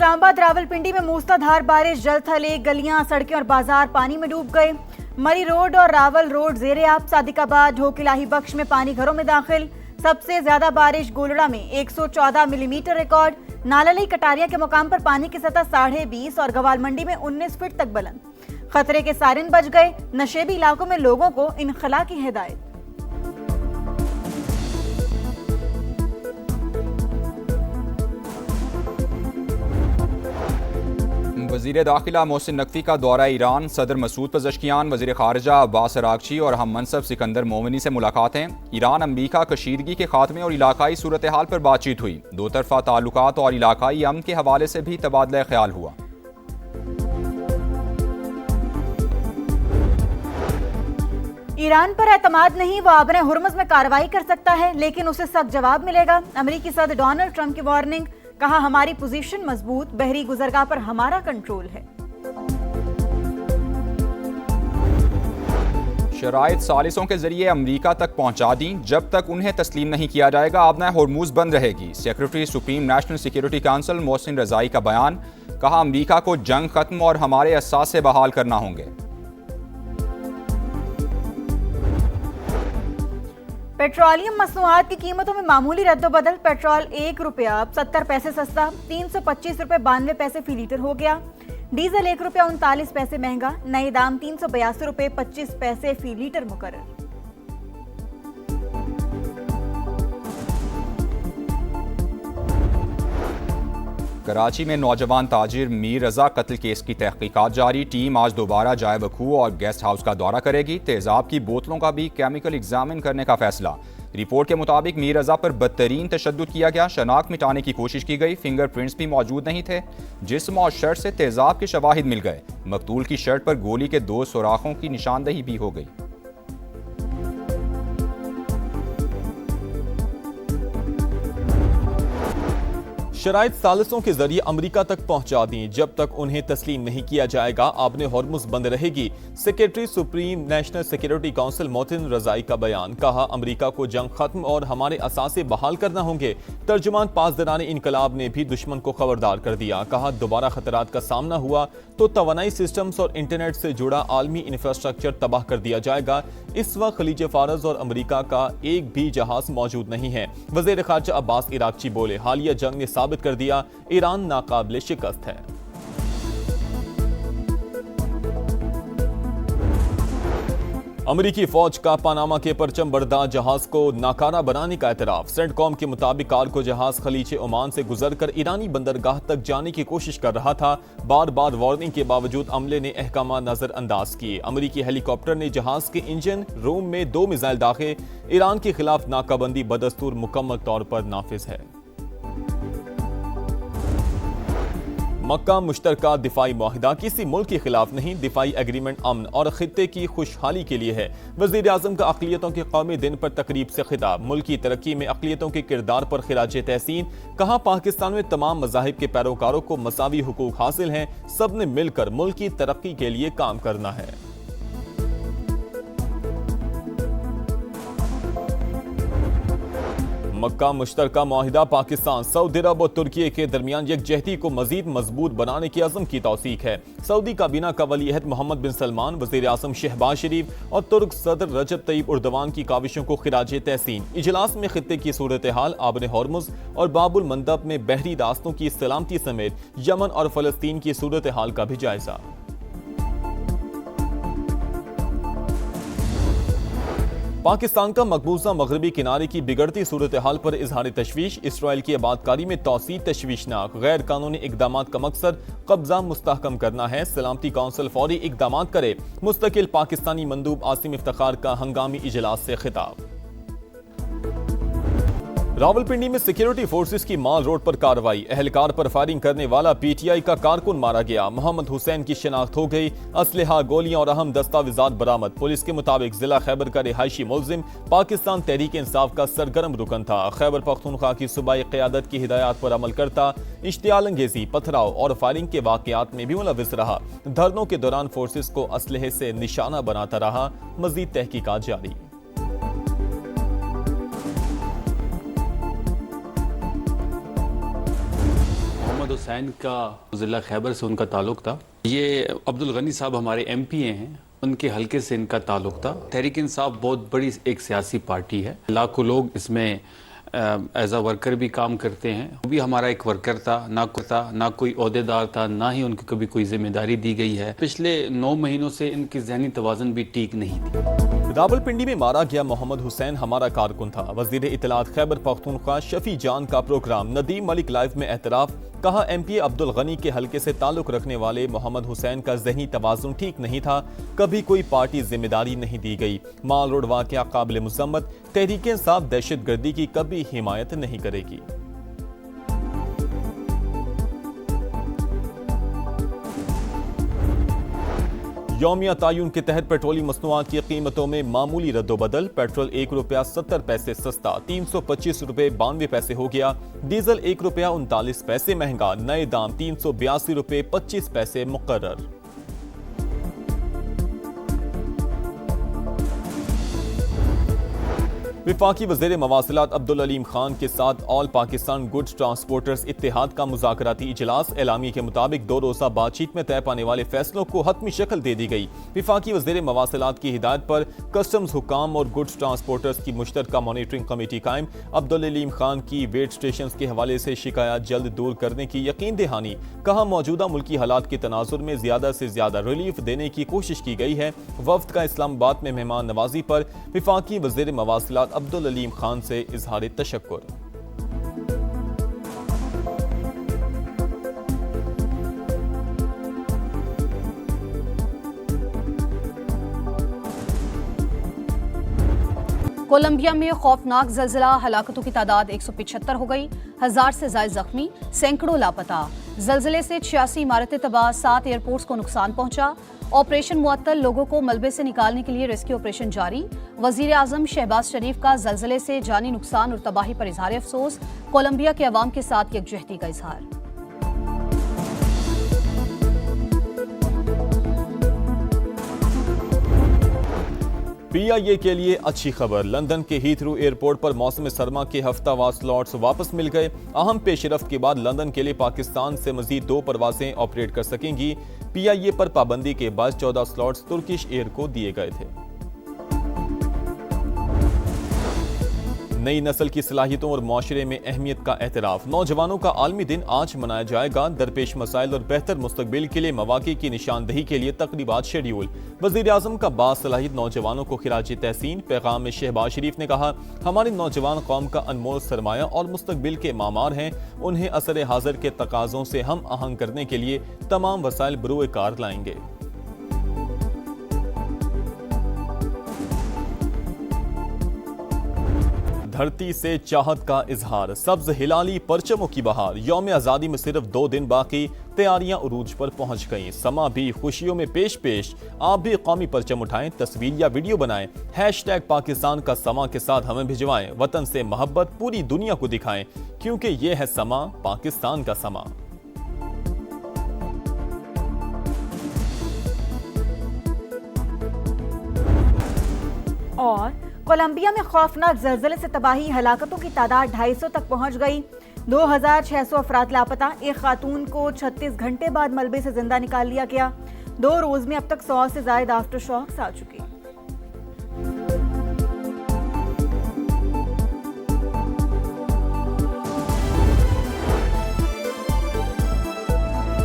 इस्लामाबाद रावलपिंडी में मूसलाधार बारिश, जल थले, गलियां, सड़कें और बाजार पानी में डूब गए। मरी रोड और रावल रोड ज़ेर-ए-आब। सादिकाबाद, ढोकिलाही बख्श में पानी घरों में दाखिल। सबसे ज्यादा बारिश गोलड़ा में 114 मिलीमीटर रिकॉर्ड। नालाली कटारिया के मुकाम पर पानी की सतह 20.5 और गवाल मंडी में 19 फीट तक बुलंद। खतरे के सारिन बज गए। नशेबी इलाकों में लोगों को इनखला की हिदायत। वज़ीर दाखिला मोहसिन नकवी का दौरा ईरान, सदर मसूद पज़ेश्कियान, वज़ीर ख़ारिजा अब्बास अराग़ची और हम मनसब सिकंदर मोमिनी से मुलाकातें। ईरान अमरीका कशीदगी के खात्मे और इलाकाई सूरत हाल पर बातचीत हुई। दो तरफ़ा ताल्लुकात और इलाकाई अमन के हवाले से भी तबादला ख्याल हुआ। ईरान पर एतमाद नहीं, वो आबरे हुर्मुज़ में कार्रवाई कर सकता है लेकिन उसे सख्त जवाब मिलेगा। अमरीकी सदर डोनाल्ड ट्रंप की वार्निंग। कहा, हमारी पोजीशन मजबूत, बहरी गुजरगाह पर हमारा कंट्रोल है। शराइत सालिसों के जरिए अमरीका तक पहुंचा दी। जब तक उन्हें तस्लीम नहीं किया जाएगा आबना हुर्मुज़ बंद रहेगी। Secretary supreme national security council Mohsen Rezaei का बयान। कहा, अमरीका को जंग खत्म और हमारे असासे बहाल करना होंगे। पेट्रोलियम मसनूआत की कीमतों में मामूली रद्दोबदल। पेट्रोल 1 रुपया अब 70 पैसे सस्ता, 325 रुपये 92 पैसे फी लीटर हो गया। डीजल 1 रुपया 39 पैसे महंगा, नए दाम 382 रुपये 25 पैसे फी लीटर मुकर्रर। कराची में नौजवान ताजिर मीर रजा कत्ल केस की तहकीकात जारी। टीम आज दोबारा जाए बखू और गेस्ट हाउस का दौरा करेगी। तेजाब की बोतलों का भी केमिकल एग्जामिन करने का फैसला। रिपोर्ट के मुताबिक मीर रजा पर बदतरीन तशद्दुद किया गया। शनाख्त मिटाने की कोशिश की गई। फिंगरप्रिंट्स भी मौजूद नहीं थे। जिस्म और शर्ट से तेजाब के शवाहिद मिल गए। मकतूल की शर्ट पर गोली के 2 सुराखों की निशानदही भी हो गई। शराइत सालिसों के जरिए अमरीका तक पहुंचा दी। जब तक उन्हें तस्लीम नहीं किया जाएगा आबने हुर्मुज़ बंद रहेगी। Secretary supreme national security council Mohsen Rezaei का बयान। कहा, अमरीका को जंग खत्म और हमारे असासे बहाल करना होंगे। तर्जुमान पासदारान इनकलाब ने भी दुश्मन को खबरदार कर दिया। कहा, दोबारा खतरात का सामना हुआ तो तवानाई सिस्टम्स और इंटरनेट से जुड़ा आलमी इंफ्रास्ट्रक्चर तबाह कर दिया जाएगा। इस वक्त खलीज फारस और अमरीका का एक भी जहाज मौजूद नहीं है। वज़ीर ख़ारिजा अब्बास अराग़ची बोले, हालिया जंग ने साबित कर दिया ईरान नाकाबिले शिकस्त है। अमरीकी फौज का पनामा के परचम बरदार जहाज को नाकारा बनाने का एतराफ। सेंटकॉम के मुताबिक कार्गो जहाज खलीज ओमान से गुजरकर ईरानी बंदरगाह तक जाने की कोशिश कर रहा था। बार बार वार्निंग के बावजूद अमले ने अहकाम नजरअंदाज किए। अमरीकी हेलीकॉप्टर ने जहाज के इंजन रूम में 2 मिसाइल दागे। ईरान के खिलाफ नाकाबंदी बदस्तूर मुकम्मल तौर पर नाफिज है। मक्का मुश्तरका दिफाई मुआहिदा किसी मुल्क के खिलाफ नहीं। दिफाई एग्रीमेंट अमन और खित्ते की खुशहाली के लिए है। वज़ीर आज़म का अक़लियतों के कौमी दिन पर तकरीब से खिताब। मुल्क की तरक्की में अक़लियतों के किरदार पर खिराज तहसीन। कहा, पाकिस्तान में तमाम मज़ाहिब के पैरोकारों को मसावी हुकूक हासिल हैं। सब ने मिलकर मुल्क की तरक्की के लिए काम करना है। मक्का मुश्तरका मुआहिदा पाकिस्तान, सऊदी अरब और तुर्की के दरमियान यकजहती को मजीद मजबूत बनाने की अज़म की तौसीक है। सऊदी काबीना का वली अहद मोहम्मद बिन सलमान, वज़ीर आज़म शहबाज शरीफ और तुर्क सदर रजब तय्यब उर्दवान की काविशों को खिराज तहसीन। इजलास में खित्ते की सूरत हाल, आबने हुर्मुज़ और बाबुल मंदब में बहरी रास्तों की सलामती समेत यमन और फ़लस्तीन की सूरत हाल का भी जायजा। पाकिस्तान का मकबूजा मगरबी किनारे की बिगड़ती सूरत हाल पर इजहार तशवीश। इसराइल की आबादकारी में तौसीर तशवीशनाक। गैर कानूनी इकदाम का मकसद कब्जा मुस्तहकम करना है। सलामती काउंसिल फौरी इकदाम करे। मुस्तकिल पाकिस्तानी मंदूब आसिम इफ्तिखार का हंगामी इजलास से खिताब। रावलपिंडी में सिक्योरिटी फोर्सेस की माल रोड पर कार्रवाई। एहलकार पर फायरिंग करने वाला पीटीआई का कारकुन मारा गया। मोहम्मद हुसैन की शिनाख्त हो गई। असलहा, गोलियां और अहम दस्तावेजात बरामद। पुलिस के मुताबिक जिला खैबर का रिहायशी मुलजिम पाकिस्तान तहरीक इंसाफ का सरगर्म रुकन था। खैबर पख्तूनख्वा की सूबाई क़यादत की हिदायत पर अमल करता। इश्तियाल अंगेजी, पथराव और फायरिंग के वाकयात में भी मुलविस रहा। धरनों के दौरान फोर्सेस को असलहे से निशाना बनाता रहा। मजीद तहकीकात जारी। मोहम्मद हुसैन का ज़िला खैबर से उनका ताल्लुक़ था। ये अब्दुल गनी साहब हमारे MP हैं, उनके हलके से इनका ताल्लुक़ था। तहरीक इंसाफ बहुत बड़ी एक सियासी पार्टी है, लाखों लोग इसमें एज अ वर्कर भी काम करते हैं। वो भी हमारा एक वर्कर था, ना कोई ओहदेदार था, ना ही उनको कभी कोई जिम्मेदारी दी गई है। पिछले 9 महीनों से इनकी ज़हनी तवाज़ुन भी ठीक नहीं थी। रावलपिंडी में मारा गया मोहम्मद हुसैन हमारा कारकुन था। वज़ीर इत्तलात खैबर पख्तूनख्वा शफी जान का प्रोग्राम नदीम मलिक लाइव में एतराफ़। कहा MP अब्दुल गनी के हलके से ताल्लुक़ रखने वाले मोहम्मद हुसैन का ज़हनी तवाज़ुन ठीक नहीं था, कभी कोई पार्टी जिम्मेदारी नहीं दी गई। माल रोड वाक़या काबिल मुज़म्मत, तहरीक इंसाफ दहशतगर्दी की कभी हिमायत नहीं करेगी। यौमिया तायुन के तहत पेट्रोलियम मसनूआत की कीमतों में मामूली रद्दोबदल। पेट्रोल ₹1.70 सस्ता, 325 रुपये 92 पैसे हो गया। डीजल ₹1.39 महंगा, नए दाम ₹382.25 मुकर्रर। विफाकी वज़ीर मवासिलात अब्दुल अलीम खान के साथ ऑल पाकिस्तान गुड्स ट्रांसपोर्टर्स इत्तेहाद का मुज़ाकराती इजलास। एलामी के मुताबिक 2 रोज़ा बातचीत में तय पाने वाले फैसलों को हतमी शक्ल दे दी गई। विफाकी वज़ीर मवासिलात की हिदायत पर कस्टम्स हुकाम और गुड्स ट्रांसपोर्टर्स की मुश्तरका मॉनिटरिंग कमेटी कायम। अब्दुल अलीम खान की वेट स्टेशन के हवाले से शिकायत जल्द दूर करने की यकीन दहानी। कहा मौजूदा मुल्की हालात के तनाजुर में ज़्यादा से ज़्यादा रिलीफ देने की कोशिश की गई है। वफ्द का इस्लामाबाद में मेहमान नवाजी पर विफाकी वज़ीर मवासिलात अब्दुल अलीम खान से इजहार तशक्कुर। कोलंबिया में खौफनाक जल्जिला, हलाकतों की तादाद 175 हो गई, 1000 से ज्यादा जख्मी, सैकड़ों लापता। जल्जिले से 86 इमारतें तबाह, 7 एयरपोर्ट्स को नुकसान पहुंचा। ऑपरेशन मुअत्तल, लोगों को मलबे से निकालने के लिए रेस्क्यू ऑपरेशन जारी। वजीर आजम शहबाज शरीफ का जल्जिले से जानी नुकसान और तबाही पर इजहार अफसोस। कोलंबिया के अवाम के साथ यकजहती का इजहार। PIA के लिए अच्छी खबर। लंदन के हीथ्रू एयरपोर्ट पर मौसम सरमा के हफ्तावार स्लॉट्स वापस मिल गए। अहम पेशरफ्त के बाद लंदन के लिए पाकिस्तान से मजीद 2 परवाजें ऑपरेट कर सकेंगी। PIA पर पाबंदी के बाद 14 स्लॉट्स तुर्किश एयर को दिए गए थे। नई नस्ल की सलाहियतों और माशरे में अहमियत का एतराफ़। नौजवानों का आलमी दिन आज मनाया जाएगा। दरपेश मसाइल और बेहतर मुस्तकबिल के लिए मौक़े की निशानदही के लिए तकरीबात शेड्यूल। वज़ीर आज़म का बासलाहियत नौजवानों को खिराज तहसीन। पैगाम में शहबाज शरीफ ने कहा, हमारे नौजवान कौम का अनमोल सरमाया और मुस्तकबिल के मामार हैं। उन्हें असर हाज़िर के तकाज़ों से हम आहंग करने के लिए तमाम वसाइल बरूए कार लाएंगे। धरती से चाहत का इजहार, सब्ज हिलाली परचमों की बहार। यौम आज़ादी में सिर्फ 2 दिन बाकी, तैयारियां उरूज पर पहुंच गईं। समा भी खुशियों में पेश पेश। आप भी कौमी परचम उठाएं, तस्वीर या वीडियो बनाएं। #पाकिस्तान का समा के साथ हमें भिजवाएं। वतन से मोहब्बत पूरी दुनिया को दिखाएं, क्योंकि ये है समा, पाकिस्तान का समा। और कोलंबिया में खौफनाक जल्जले से तबाही, हलाकतों की तादाद 250 तक पहुंच गई। 2600 अफराद लापता। एक खातून को 36 घंटे बाद मलबे से जिंदा निकाल लिया गया। 2 रोज में अब तक 100 से ज्यादा आफ्टर शॉक्स आ चुके हैं।